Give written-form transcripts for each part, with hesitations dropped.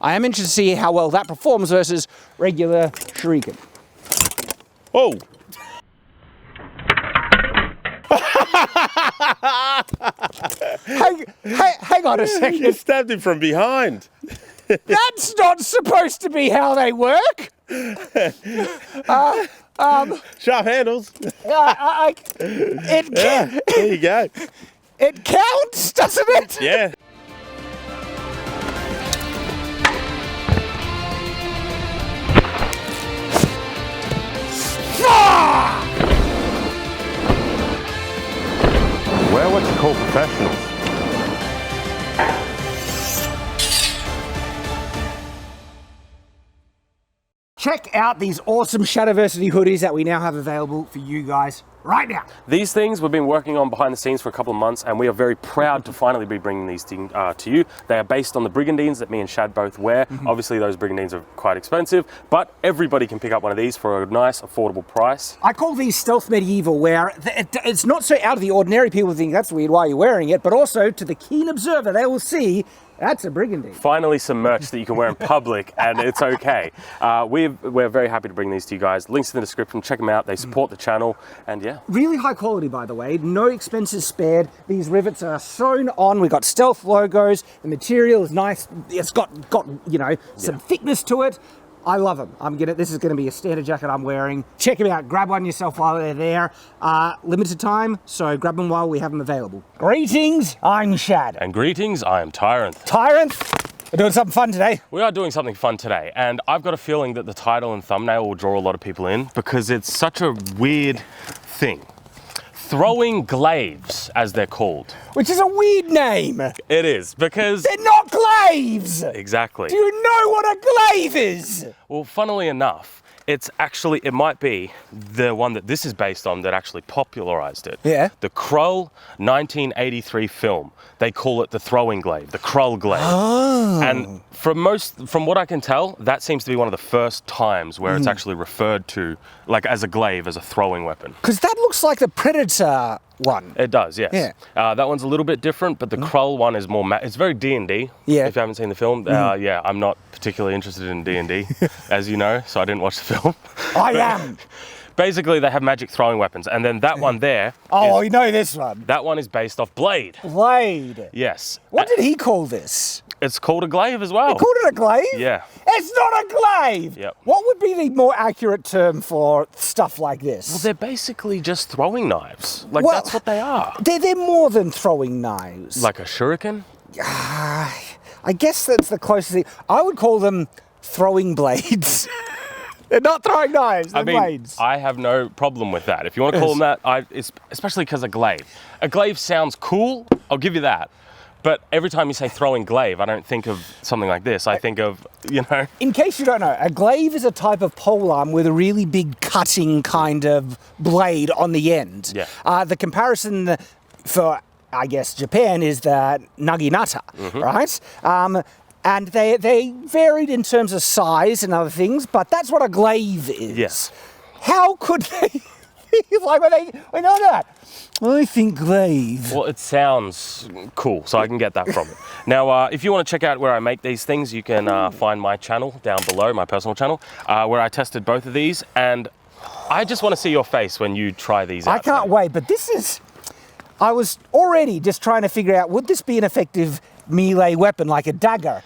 I am interested to see how well that performs versus regular shuriken. Oh! Hang on a second. You stabbed him from behind. That's not supposed to be how they work. Sharp handles. Yeah, There you go. it counts, doesn't it? Yeah. We're what you call professionals. Check out these awesome Shadiversity hoodies that we now have available for you guys right now. These things we've been working on behind the scenes for a couple of months, and we are very proud to finally be bringing these things to you. They are based on the brigandines that me and Shad both wear. Obviously those brigandines are quite expensive, but everybody can pick up one of these for a nice affordable price. I call these stealth medieval, where it's not so out of the ordinary. People think that's weird, why are you wearing it? But also to the keen observer, they will see that's a brigandine. Finally some merch that you can wear in public and it's okay. We're very happy to bring these to you guys. Links in the description, check them out. They support the channel, and yeah. Really high quality, by the way. No expenses spared. These rivets are sewn on. We've got stealth logos. The material is nice. It's got you know, some thickness to it. I love them. This is gonna be a standard jacket I'm wearing. Check them out. Grab one yourself while they're there. Limited time, so grab them while we have them available. Greetings, I'm Shad. And greetings, I am Tyranth. Tyranth, we're doing something fun today. We are doing something fun today, and I've got a feeling that the title and thumbnail will draw a lot of people in because it's such a weird thing. Throwing glaives, as they're called. Which is a weird name. It is, because... they're not glaives! Exactly. Do you know what a glaive is? Well, funnily enough, it might be the one that this is based on that actually popularized it. Yeah. The Krull 1983 film. They call it the throwing glaive, the Krull glaive. Oh. And from what I can tell, that seems to be one of the first times where it's actually referred to like as a glaive, as a throwing weapon. Because that looks like the Predator one. It does, yes. Yeah. That one's a little bit different, but the Krull one is more, it's very D&D. Yeah. If you haven't seen the film, yeah, I'm not particularly interested in D&D, as you know, so I didn't watch the film. I am. Basically, they have magic throwing weapons, and then that one there. Oh, you know this one. That one is based off Blade. Blade. Yes. What did he call this? It's called a glaive as well. He called it a glaive? Yeah. It's not a glaive! Yep. What would be the more accurate term for stuff like this? Well, they're basically just throwing knives. Like, that's what they are. They're more than throwing knives. Like a shuriken? I guess that's the closest thing. I would call them throwing blades. They're not throwing knives, they're blades. I have no problem with that. If you want to call them that, especially because a glaive. A glaive sounds cool, I'll give you that. But every time you say throwing glaive, I don't think of something like this. I think of, you know. In case you don't know, a glaive is a type of polearm with a really big cutting kind of blade on the end. Yeah. The comparison for, I guess, Japan is the naginata, right? And they varied in terms of size and other things, but that's what a glaive is. Yes. How could they, like when know that? I think glaive. Well, it sounds cool, so I can get that from it. Now, if you want to check out where I make these things, you can find my channel down below, my personal channel, where I tested both of these, and I just want to see your face when you try these out. I can't wait, but this is, I was already just trying to figure out, would this be an effective melee weapon like a dagger?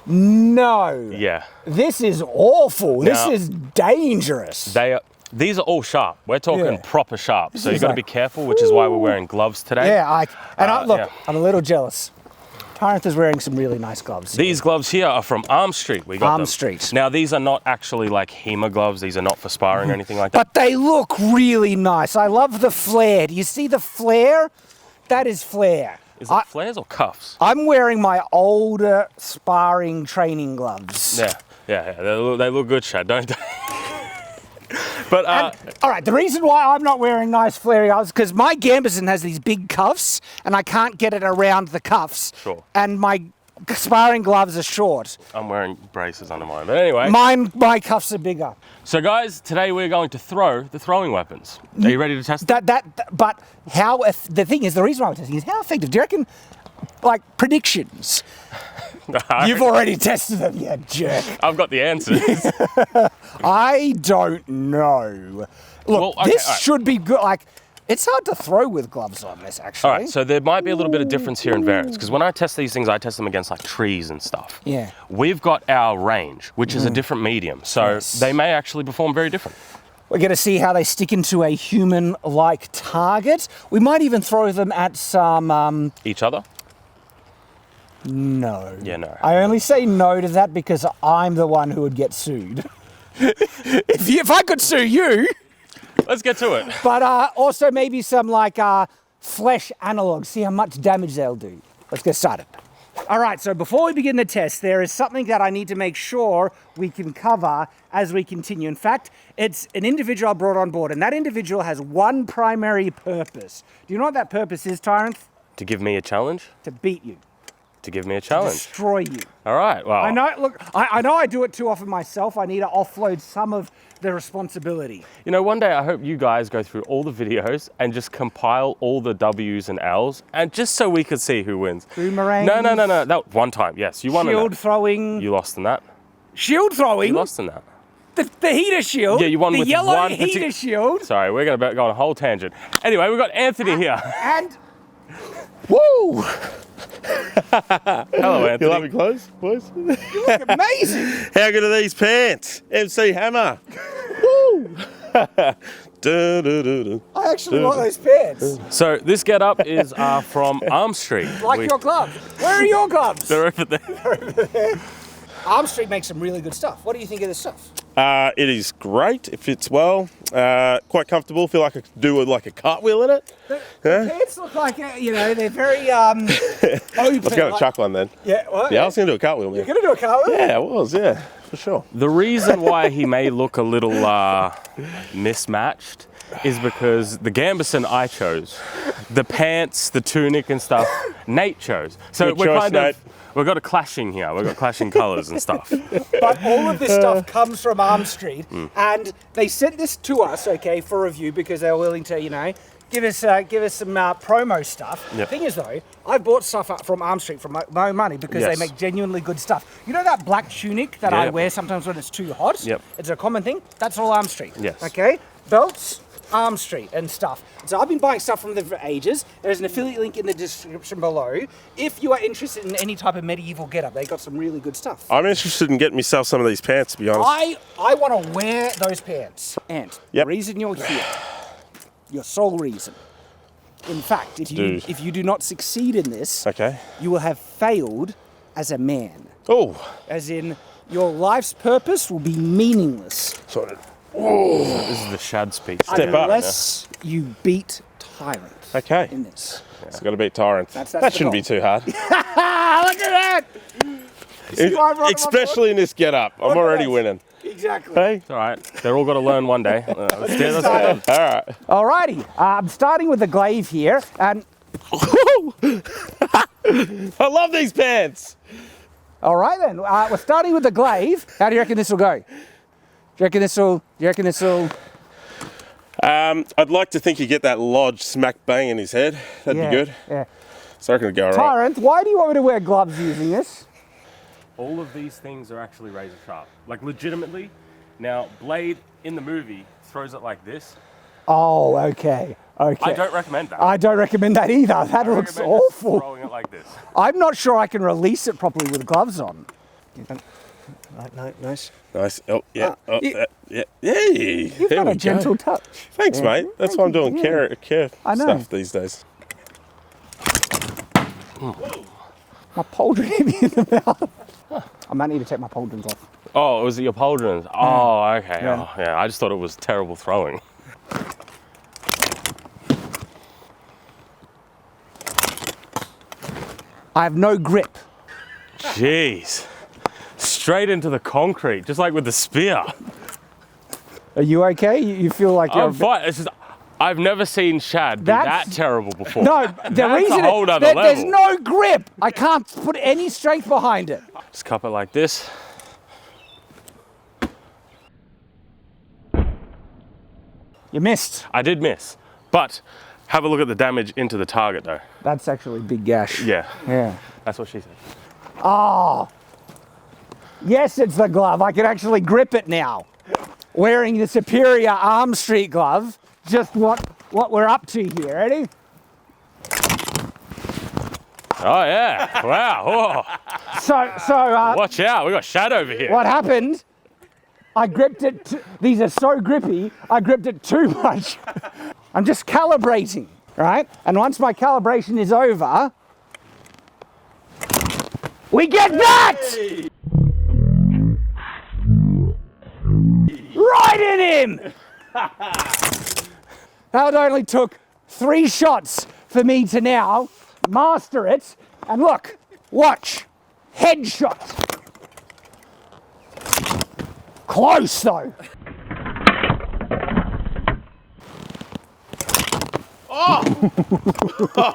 No. Yeah. This is awful. Now, this is dangerous. These are all sharp. We're talking proper sharp. So you've got to be careful, which is why we're wearing gloves today. Yeah, look, I'm a little jealous. Tyranth is wearing some really nice gloves. These gloves here are from Arm Street. We got Arm them. Street. Now, these are not actually like HEMA gloves. These are not for sparring or anything like that. But they look really nice. I love the flare. Do you see the flare? That is flare. Is it flares or cuffs? I'm wearing my older sparring training gloves. Yeah. They look good, Shad, don't they? But all right, the reason why I'm not wearing nice flary gloves is because my Gambison has these big cuffs, and I can't get it around the cuffs. Sure. And my sparring gloves are short. I'm wearing braces under mine, but anyway. My cuffs are bigger. So guys, today we're going to throw the throwing weapons. Are you ready to test them? But how? The thing is, the reason why I'm testing is how effective. Do you reckon? Like predictions. You've already tested them, you jerk. I've got the answers. I don't know. Look, Well, okay, this all right. should be good. Like, it's hard to throw with gloves on this, actually. All right, so there might be a little bit of difference here in variance, because when I test these things, I test them against like trees and stuff. Yeah. We've got our range, which is a different medium, so Yes. they may actually perform very different. We're going to see how they stick into a human-like target. We might even throw them at some... Each other? No. Yeah, no. I only say no to that because I'm the one who would get sued. if I could sue you... Let's get to it. But also maybe some like flesh analogs, see how much damage they'll do. Let's get started. All right, so before we begin the test, there is something that I need to make sure we can cover as we continue. In fact, it's an individual I brought on board, and that individual has one primary purpose. Do you know what that purpose is, Tyranth? To give me a challenge? To beat you. To give me a challenge. Destroy you. All right, well. I know, look, I know I do it too often myself. I need to offload some of the responsibility. You know, one day I hope you guys go through all the videos and just compile all the W's and L's, and just so we could see who wins. Boomerang. No. That one time, yes, you won in Shield that. throwing. You lost in that. Shield throwing? You lost in that. The heater shield. Yeah, you won the with yellow one heater shield. Sorry, we're going to go on a whole tangent. Anyway, we've got Anthony here. And woo! Hello, Anthony. You like me clothes, boys? You look amazing. How good are these pants? MC Hammer. Woo! I actually want those pants. So this get-up is from Arm Street. Like your gloves. Where are your gloves? They're over there. Arm Street makes some really good stuff. What do you think of this stuff? It is great. It fits well. Quite comfortable. Feel like I could do like a cartwheel in it. The pants look like, they're very open. Let's go to chuck one then. Yeah, what? Yeah, I was going to do a cartwheel, man. You're going to do a cartwheel? Yeah, I was, yeah, for sure. The reason why he may look a little mismatched is because the gambeson I chose, the pants, the tunic and stuff, Nate chose. So Good choice, Nate. we've got a clashing here. We've got clashing colours and stuff. But all of this stuff comes from Arm Street, and they sent this to us, okay, for review because they were willing to, give us some promo stuff. Yep. Thing is, though, I bought stuff up from Arm Street for my own money because Yes. they make genuinely good stuff. You know that black tunic that I Yep. wear sometimes when it's too hot? Yep. It's a common thing. That's all Arm Street. Yes. Okay? Belts, Arm Street and stuff. So I've been buying stuff from them for ages. There's an affiliate link in the description below. If you are interested in any type of medieval getup, they got some really good stuff. I'm interested in getting myself some of these pants, to be honest. I want to wear those pants. And Yep. the reason you're here, your sole reason. In fact, if you do not succeed in this, Okay. you will have failed as a man. Oh, As in, your life's purpose will be meaningless sorted. This is the Shad speech. Step up. unless you beat Tyranth Okay. in this. So got to beat Tyranth. That's That the shouldn't goal. be too hard. Look at that! See why I brought them on Especially in this get-up. I'm Look at already that. winning. board? Exactly. Hey? It's all right. They're all got to learn one day. Let's do this. All right. Alrighty, I'm starting with the glaive here, and I love these pants. all right then, we're starting with the glaive. How do you reckon this will go? Do you reckon this will? I'd like to think you get that lodge smack bang in his head. That'd be good. Yeah. So I reckon it'd go all right. Tyranth, why do you want me to wear gloves using this? All of these things are actually razor sharp. Like legitimately. Now, Blade in the movie throws it like this. Oh, okay. Okay. I don't recommend that. I don't recommend that either. That I looks recommend just awful. throwing it like this. I'm not sure I can release it properly with gloves on. No, nice. Nice. Oh, yeah. Oh, you- yeah. Yay. You've There got we a gentle go. touch. Thanks, Yeah. mate. That's why I'm doing care I know. stuff these days. My pauldron hit me in the mouth. I might need to take my pauldrons off. Oh, was it your pauldrons? Oh, okay. Yeah. Oh, yeah. I just thought it was terrible throwing. I have no grip. Jeez. Straight into the concrete, just like with the spear. Are you okay? You feel like you're I'm fine. It's just, I've never seen Shad be That's- that terrible before. No, the That's reason a whole other there's level. no grip. I can't put any strength behind it. Just cup it like this. You missed. I did miss, but have a look at the damage into the target though. That's actually a big gash. Yeah, Yeah. that's what she said. Oh. Yes, it's the glove. I can actually grip it now. Wearing the superior arm street glove. Just what we're up to here. Ready? Oh yeah! Wow! Whoa. So Watch out! We got Shad over here. what happened? I gripped it. These are so grippy. I gripped it too much. I'm just calibrating, right? And once my calibration is over, we get that! Hey! Right in him! That only took 3 shots for me to now master it. And look, watch, headshot. Close though. Oh!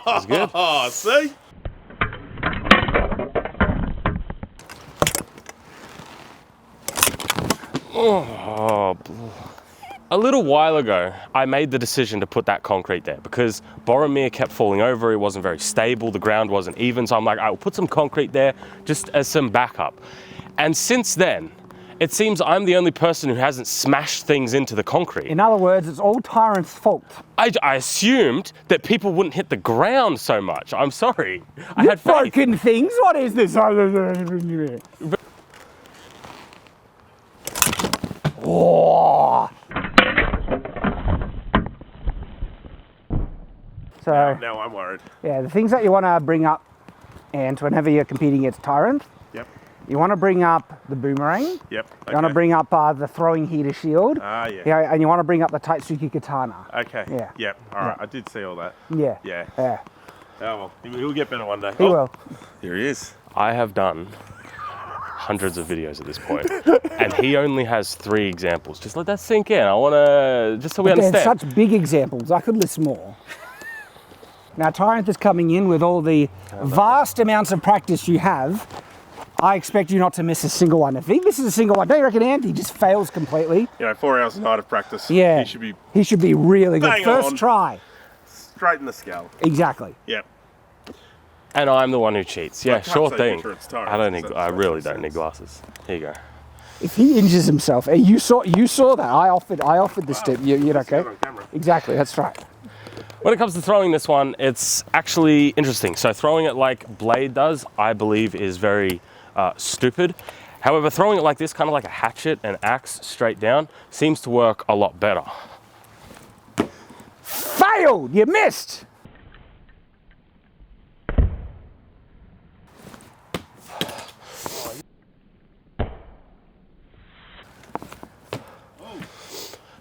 That's good. Oh, see? Oh, a little while ago, I made the decision to put that concrete there because Boromir kept falling over. It wasn't very stable. The ground wasn't even. So I'm like, I'll put some concrete there just as some backup. And since then, it seems I'm the only person who hasn't smashed things into the concrete. In other words, it's all Tyranth's fault. I assumed that people wouldn't hit the ground so much. I'm sorry. I You had faith. broken things? What is this? Oh. So, Now I'm worried. yeah, the things that you want to bring up, and whenever you're competing against Tyranth, Yep. you want to bring up the boomerang. Yep. You want to bring up the throwing heater shield. Ah, yeah. Yeah, and you want to bring up the Taitsuki katana. Okay. Yeah. Yep. All right. I did see all that. Yeah. Yeah. Yeah. Oh well, he'll get better one day. He will. Here he is. I have done hundreds of videos at this point, and he only has 3 examples. Just let that sink in. I want to, just so we They're understand. such big examples. I could list more. Now, Tyranth is coming in with all the vast amounts of practice you have. I expect you not to miss a single one. If he misses a single one, don't you reckon Andy just fails completely? You know, 4 hours a night of practice. Yeah. He should be really good. Bang First on. try. straight in the skull. Exactly. Yep. And I'm the one who cheats. Yeah, I can't sure say thing. picture, it's Tyranth, I don't need. so I that really makes don't need sense. glasses. Here you go. If he injures himself, you saw that. I offered this to you. You okay? On camera. Exactly. That's right. When it comes to throwing this one, it's actually interesting. So throwing it like Blade does, I believe, is very stupid. However, throwing it like this, kind of like a hatchet and axe straight down, seems to work a lot better. Failed. You missed.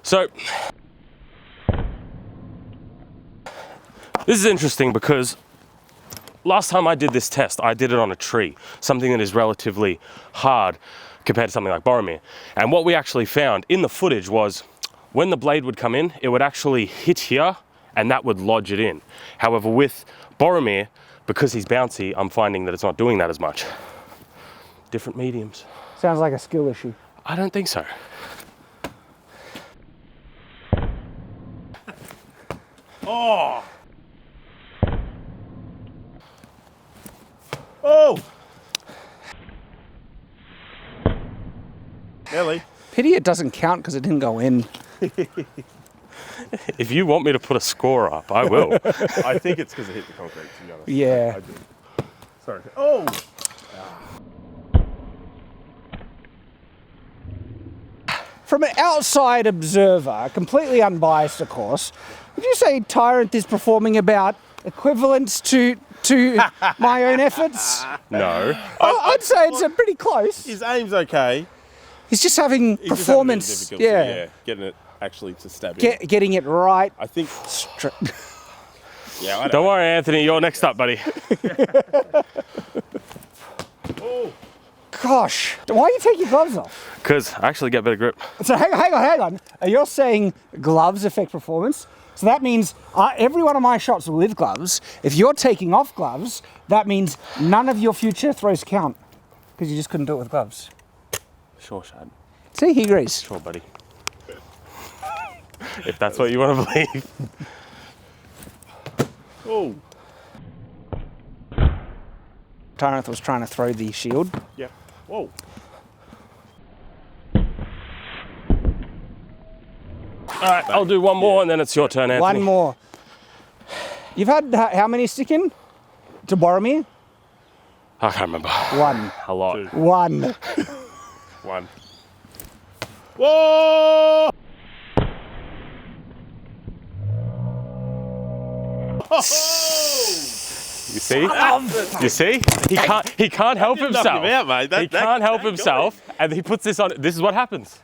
So this is interesting because last time I did this test, I did it on a tree, something that is relatively hard compared to something like Boromir. And what we actually found in the footage was when the blade would come in, it would actually hit here and that would lodge it in. However, with Boromir, because he's bouncy, I'm finding that it's not doing that as much. Different mediums. Sounds like a skill issue. I don't think so. Oh! Oh! Nelly. Pity it doesn't count because it didn't go in. If you want me to put a score up, I will. I think it's because it hit the concrete, to be honest. Yeah. I do. Sorry. Oh! From an outside observer, completely unbiased, of course, would you say Tyranth is performing about equivalent to my own efforts? No. I'd say it's pretty close. His aim's okay. He's just having He's just having a bit of performance, difficulty, yeah, getting it actually to stab in. getting it right. I think. Yeah, I Don't worry, Anthony, you're next up, buddy. Oh! Gosh, why are you taking your gloves off? Because I actually get better grip. So hang on. You're saying gloves affect performance? So that means every one of my shots with gloves, if you're taking off gloves, that means none of your future throws count because you just couldn't do it with gloves. Sure, Shad. See, he agrees. Sure, buddy. If that's what you want to believe. Oh! Tyranth was trying to throw the shield. Yep. Whoa. All right, I'll do one more and then it's your turn, Anthony. One more. You've had how many stick in to Boromir? I can't remember. One. A lot. Two. One. One. Whoa! You see? You see? He can't help himself. Knock him out, mate. He can't help himself, and he puts this on. This is what happens.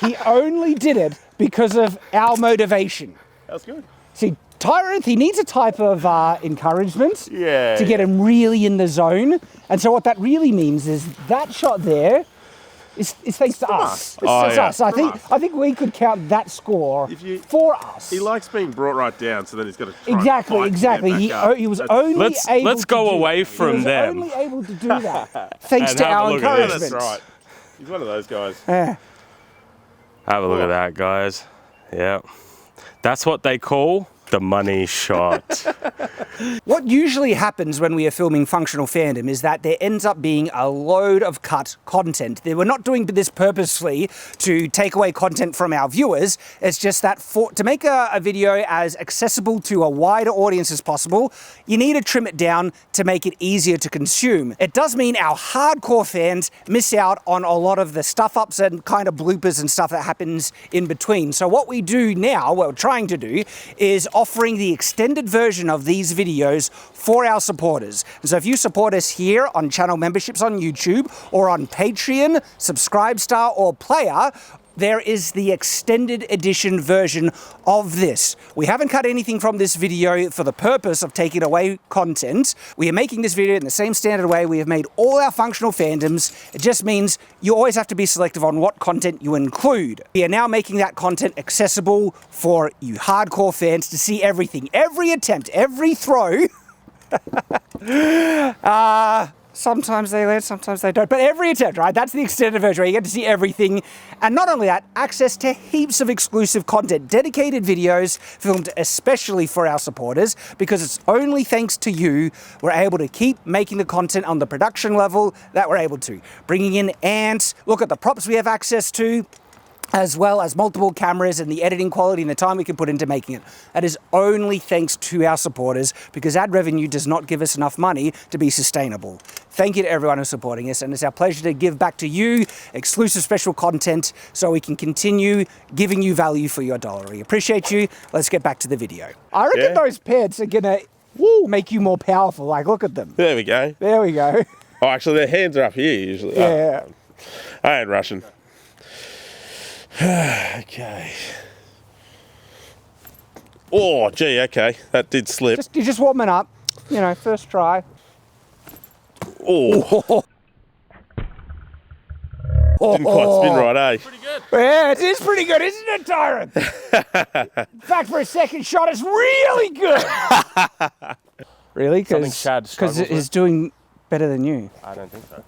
He only did it because of our motivation. That's good. See, Tyranth, he needs a type of encouragement to get him really in the zone. And so what that really means is that shot there is thanks to us. It's us. I think we could count that score for us. He likes being brought right down, so then he's got to try Exactly. He was only able Let's go away from them. He was only able to do that thanks to our look at this. encouragement. That's right. He's one of those guys. Yeah. Have a look at that, guys. Yeah. That's what they call the money shot. What usually happens when we are filming Functional Fandom is that there ends up being a load of cut content. We're not doing this purposely to take away content from our viewers. It's just that to make a video as accessible to a wider audience as possible, you need to trim it down to make it easier to consume. It does mean our hardcore fans miss out on a lot of the stuff-ups and kind of bloopers and stuff that happens in between. So what we do now, what we're trying to do, is offering the extended version of these videos for our supporters. And so if you support us here on channel memberships on YouTube or on Patreon, Subscribestar or Player, there is the extended edition version of this. We haven't cut anything from this video for the purpose of taking away content. We are making this video in the same standard way we have made all our Functional Fandoms. It just means you always have to be selective on what content you include. We are now making that content accessible for you hardcore fans to see everything, every attempt, every throw. Sometimes they land, sometimes they don't. But every attempt, right? That's the extended version where you get to see everything. And not only that, access to heaps of exclusive content, dedicated videos filmed especially for our supporters, because it's only thanks to you we're able to keep making the content on the production level that we're able to. Bringing in ants, look at the props we have access to, as well as multiple cameras and the editing quality and the time we can put into making it. That is only thanks to our supporters, because ad revenue does not give us enough money to be sustainable. Thank you to everyone who's supporting us, and it's our pleasure to give back to you exclusive special content so we can continue giving you value for your dollar. We appreciate you. Let's get back to the video. I reckon those pets are gonna make you more powerful. Like, look at them. There we go. There we go. Oh, actually, their hands are up here usually. Yeah. Oh, I ain't rushing. Okay. Oh, gee, okay. That did slip. You're just warming up. You know, first try. Oh. Didn't quite spin right, eh? Pretty good. Yeah, it is pretty good, isn't it, Tyranth? In fact, for a second shot, it's really good. Really? Something Shad Because struggles it's doing better than you. I don't think so.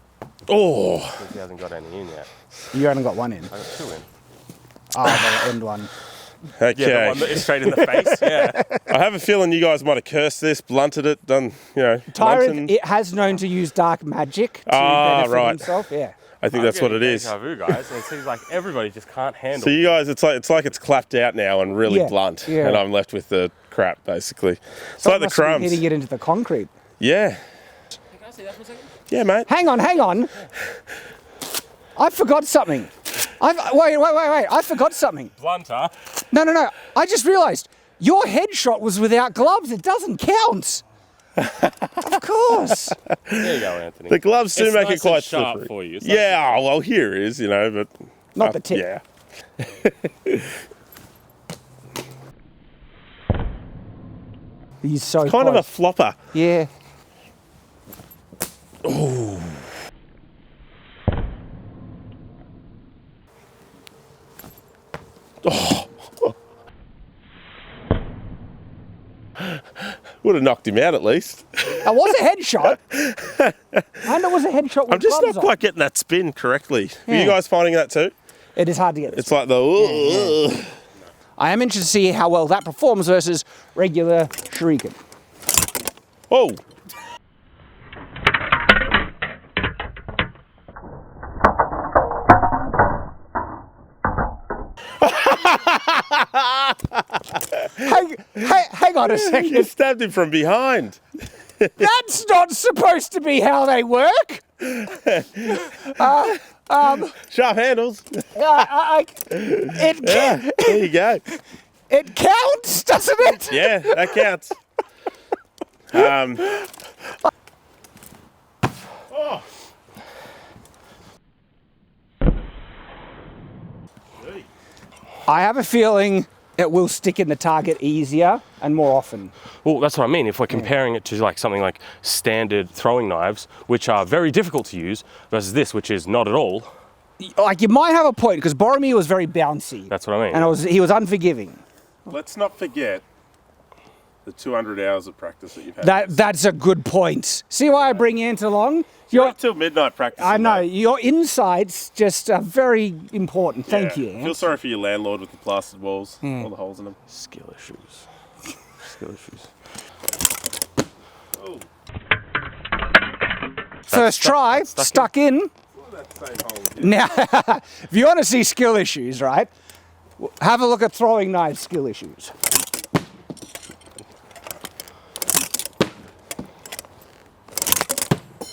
Oh. Because he hasn't got any in yet. You only got one in. I got two in. Oh, the end one. Okay. Yeah, the one that is straight in the face. Yeah. I have a feeling you guys might have cursed this, blunted it, done, you know. Tyranth, it has known to use dark magic to benefit himself. Yeah. I think that's what it is. Deja vu, guys. And it seems like everybody just can't handle. So you guys, it's like it's clapped out now and really blunt, and I'm left with the crap basically. It's like the crumbs. Hitting it into the concrete. Yeah. Can I see that for a second? Yeah, mate. Hang on. I forgot something. Wait. I forgot something. Blunter. No. I just realised your headshot was without gloves. It doesn't count. Of course. There you go, Anthony. The gloves do make nice it quite and sharp slippery. for you. It's Yeah, well, here is, you know, but Not the tip. Yeah. He's so Kind of a flopper. Yeah. Ooh. Oh. Would have knocked him out at least. That was a headshot. And it was a headshot with I'm just gloves not quite on. getting that spin correctly. Are Yeah. you guys finding that too? It is hard to get. It's like the... I am interested to see how well that performs versus regular shuriken. Oh. Hang on a second. You stabbed him from behind. That's not supposed to be how they work. Sharp handles. There you go. It counts, doesn't it? Yeah, that counts. Oh. I have a feeling it will stick in the target easier and more often. Well, that's what I mean. If we're comparing it to like something like standard throwing knives, which are very difficult to use, versus this, which is not at all. Like, you might have a point, because Boromir was very bouncy. That's what I mean. And he was unforgiving. Let's not forget the 200 hours of practice that you've had. That's a good point. See why I bring Ant along? You're till midnight practicing. I know. Mate. Your insights just are very important. Thank you, I Ant. feel sorry for your landlord with the plastered walls, all the holes in them. Skill issues. Skill issues. Oh. First try, stuck in. Now, if you want to see skill issues, right, have a look at throwing knife skill issues.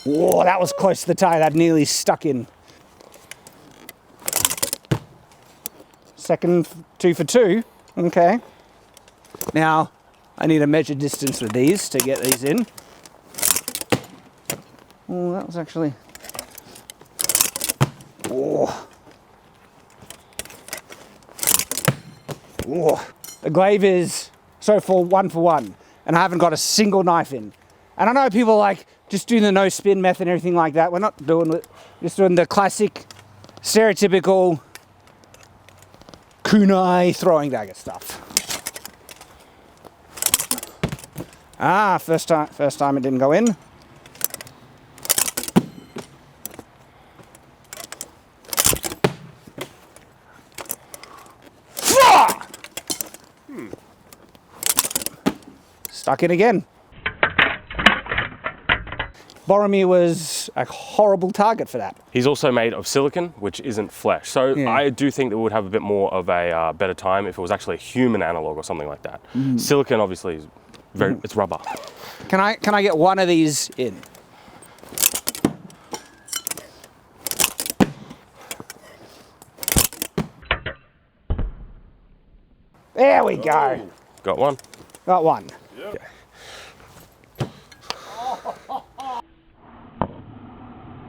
Whoa, that was close to the tie. That nearly stuck in. Second 2 for 2. Okay. Now, I need a measure distance with these to get these in. Oh, that was actually... Oh. Oh. The glaive is so for 1 for 1, and I haven't got a single knife in. And I know people like just doing the no spin method and everything like that. We're not doing it. Just doing the classic, stereotypical kunai throwing dagger stuff. Ah, first time it didn't go in. Stuck in again. Boromir was a horrible target for that. He's also made of silicon, which isn't flesh. So Yeah. I do think that we would have a bit more of a better time if it was actually a human analog or something like that. Silicon obviously is very, it's rubber. Can I get one of these in? There we go. Got one? Got one. Yep.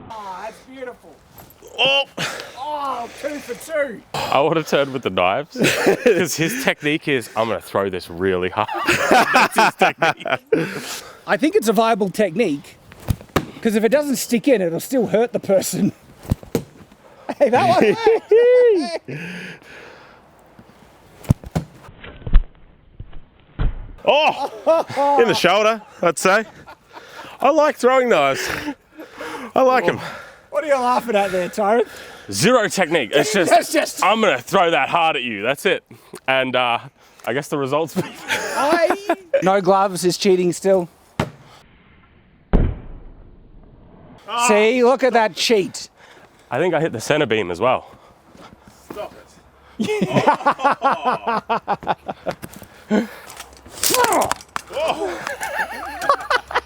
Oh, that's beautiful. Oh! Oh, 2 for 2. I would have turned with the knives because his technique is, I'm going to throw this really hard. That's his technique. I think it's a viable technique because if it doesn't stick in, it'll still hurt the person. Hey, that one worked. Oh! In the shoulder, I'd say. I like throwing knives. I like them. What are you laughing at there, Tyranth? Zero technique. It's just, I'm going to throw that hard at you. That's it. And I guess the results... No gloves is cheating still. See, look at that cheat. I think I hit the center beam as well. Stop it.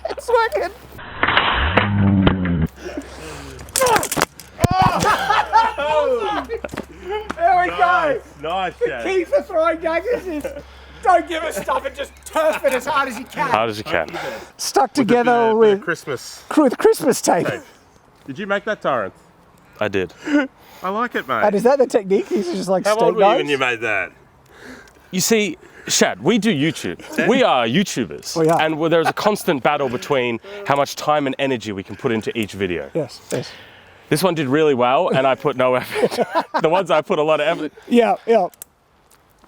It's working. There we go. Nice, The key for throwing daggers is don't give us stuff and just turf it as hard as you can. Hard as you can. Stuck together with Christmas Christmas tape. Did you make that, Tyranth? I did. I like it, mate. And is that the technique? These are just like How steak old were you knives? when you made that? You see, Shad, we do YouTube. We are YouTubers. We are. And there's a constant battle between how much time and energy we can put into each video. Yes, yes. This one did really well, and I put no effort. The ones I put a lot of effort. Yeah, yeah.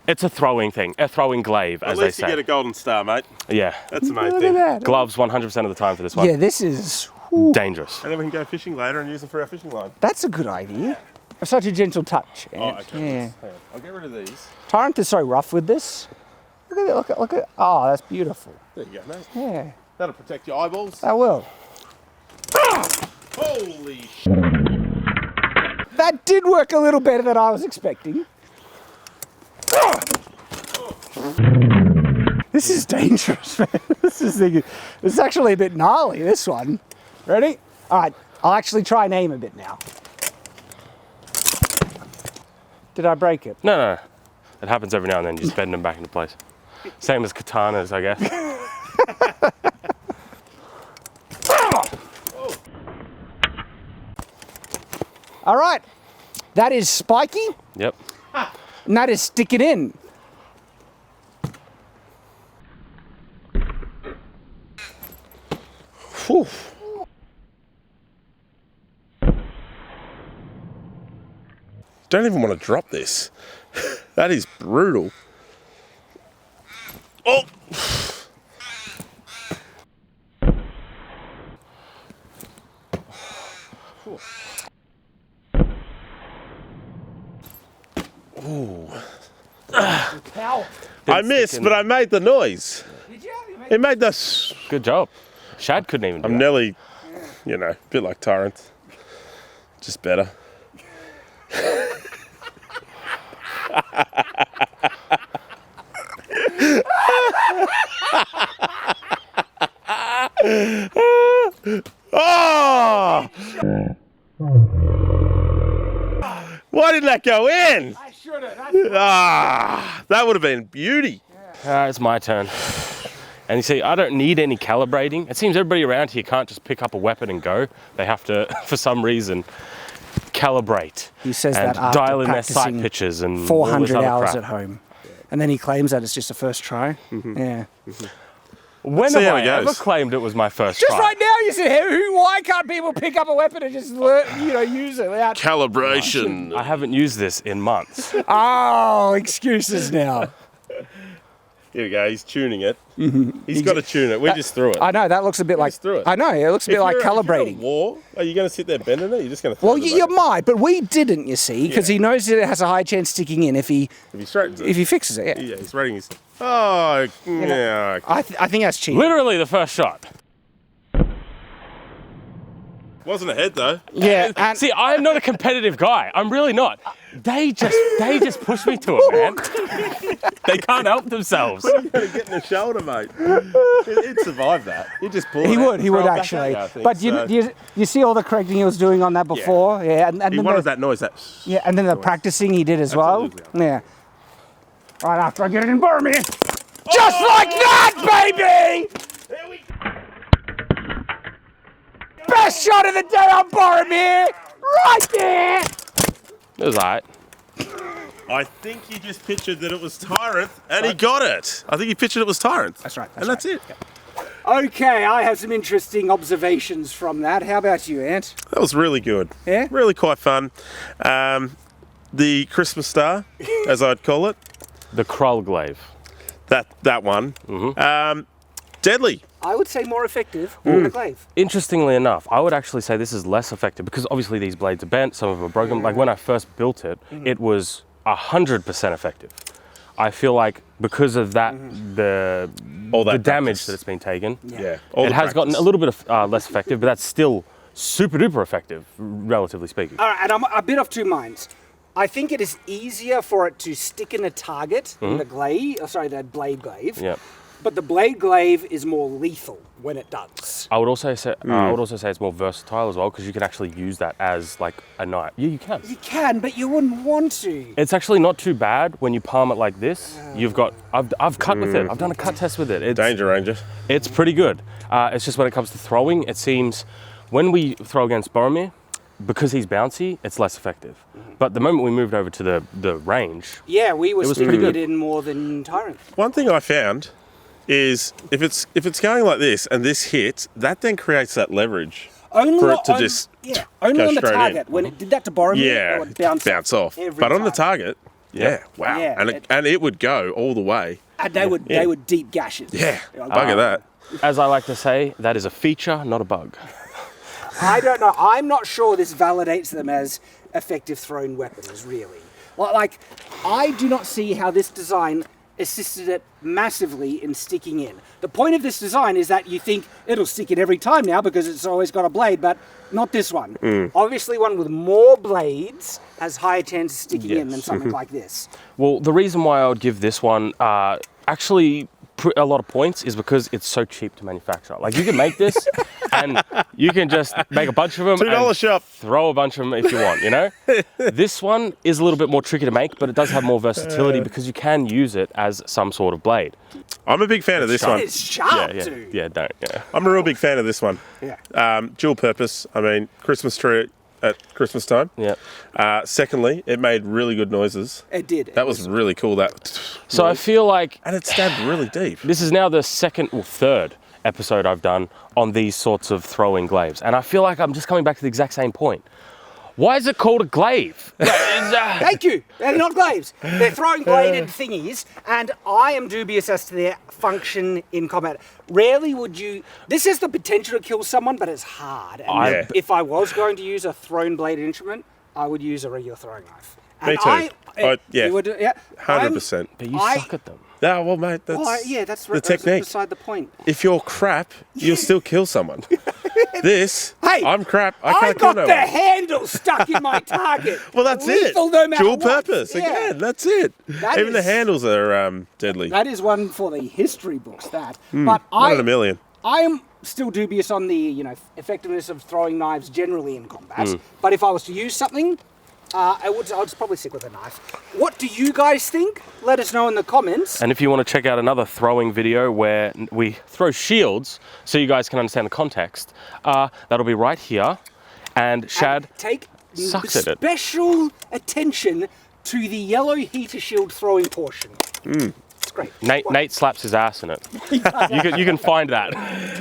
It's a throwing thing, a throwing glaive, At as they least you say. get a golden star, mate. Yeah. That's the main Look thing. at that. Gloves 100% of the time for this one. Yeah, this is... Dangerous. And then we can go fishing later and use them for our fishing line. That's a good idea. Such a gentle touch. Oh, okay. Yeah. Hang on. I'll get rid of these. Tyranth is so rough with this. Look at it, look at oh, that's beautiful. There you go, mate. Yeah, That'll protect your eyeballs. that will. Holy sh! That did work a little better than I was expecting. This is dangerous, man. This is actually a bit gnarly, this one. Ready? All right, I'll actually try and aim a bit now. Did I break it? No. It happens every now and then. You just bend them back into place. Same as katanas, I guess. All right, that is spiky, Yep. and that is sticking in. Whew. Don't even want to drop this. That is brutal. Oh! Ooh. I missed, but I made the noise. Did you? It made the... Good job. Shad couldn't even do I'm that. nearly, you know, a bit like Tyranth. Just better. Oh! Why didn't that go in? I should have. Ah, that would have been beauty. It's my turn. And you see, I don't need any calibrating. It seems everybody around here can't just pick up a weapon and go. They have to, for some reason, calibrate. He says and that after dial in their sight practicing pitches and 400 all this other hours crap. at home. And then he claims that it's just a first try. Yeah. When see have how I it ever goes. claimed it was my first Just try? right now, you said, why can't people pick up a weapon and just use it without... Calibration. I haven't used this in months. Oh, excuses now. Here we go, he's tuning it. He's got to tune it. We just threw it. I know, that looks a bit like... just threw it. I know, it looks a bit like If you're calibrating. at war, are you going to sit there bending it? You're just going to throw Well, it you away? might, but we didn't, you see, because he knows that it has a high chance sticking in if he If he straightens it. fixes it. Yeah. Yeah, he's rating his... Oh, yeah. I think that's cheating. Literally the first shot. Wasn't a head, though. Yeah, and See, I'm not a competitive guy. I'm really not. They just push me to it, man. They can't help themselves. You're going to get in the shoulder, mate. He'd survive that. He'd just pull it he out would and throw it back actually. at you, I think, But so. you see all the correcting he was doing on that before? Yeah, and He then wanted that noise, that... yeah, and then the practicing he did as Absolutely. well. Yeah. Right after I get it in Burma. Just like that, baby! Best shot of the day on Boromir! Right there! It was alright. I think he just pictured that it was Tyranth, and he got it. I think he pictured it was Tyranth. That's right. And that's it. Okay, I have some interesting observations from that. How about you, Ant? That was really good. Yeah? Really quite fun. The Christmas star, as I'd call it, The Krull glaive. that one. Deadly. I would say more effective than the glaive. Interestingly enough, I would actually say this is less effective because obviously these blades are bent, some of them are broken. Like when I first built it, it was 100% effective. I feel like because of that, the damage practice. that it's been taken, Yeah. it has gotten a little bit of less effective, but that's still super duper effective, relatively speaking. All right, and I'm a bit of two minds. I think it is easier for it to stick in a target in the the blade glaive. Yeah. But the blade glaive is more lethal when it does. I would also say it's more versatile as well because you can actually use that as like a knife. Yeah, you can. You can, but you wouldn't want to. It's actually not too bad when you palm it like this. You've got I've cut with it. I've done a cut test with it. It's, Danger Ranger. It's pretty good. It's just when it comes to throwing, it seems when we throw against Boromir, because he's bouncy, it's less effective. But the moment we moved over to the range, Yeah, we were was sticking pretty it good. in more than Tyranth. One thing I found is if it's going like this and this hits, that then creates that leverage Only for it to on, just only go on the straight in. target. When it did that to Boromir, it would bounce off. every But on the time. target, wow, Yeah, and it would go all the way. And they would deep gashes. Yeah, Like, bugger that. as I like to say, that is a feature, not a bug. I don't know. I'm not sure this validates them as effective thrown weapons, really. Like, I do not see how this design assisted it massively in sticking in. The point of this design is that you think it'll stick in every time now because it's always got a blade, but not this one. Obviously one with more blades has higher chance of sticking in than something like this. Well, the reason why I would give this one actually a lot of points is because it's so cheap to manufacture. Like, you can make this and you can just make a bunch of them $2 shop. Throw a bunch of them if you want, you know? This one is a little bit more tricky to make, but it does have more versatility because you can use it as some sort of blade. I'm a big fan of this one. It's sharp, dude. Yeah, don't. Yeah. I'm a real big fan of this one. Yeah. Dual purpose. I mean, Christmas tree at Christmas time. Yeah. Secondly, it made really good noises. It did. That was really cool. So I feel like... And it stabbed really deep. This is now the second or third episode I've done on these sorts of throwing glaives. And I feel like I'm just coming back to the exact same point. Why is it called a glaive? Thank you. They're not glaives. They're throwing bladed thingies, and I am dubious as to their function in combat. Rarely would you... This has the potential to kill someone, but it's hard. And if I was going to use a thrown bladed instrument, I would use a regular throwing knife. Me too. You would, 100%. But you suck at them. No, well, mate, that's the technique. Beside the point. If you're crap, you'll still kill someone. Hey, I'm crap. I can't kill no one. I got the handle stuck in my target. Well, that's Lethal, it. No matter Dual what. purpose. Again, that's it. Even the handles are deadly. That is one for the history books, that. But one in a million. I am still dubious on the effectiveness of throwing knives generally in combat. But if I was to use something, I would probably stick with a knife. What do you guys think? Let us know in the comments. And if you want to check out another throwing video where we throw shields, so you guys can understand the context, that'll be right here. And Shad take sucks at it. Special attention to the yellow heater shield throwing portion. It's great. Nate slaps his ass in it. You can find that.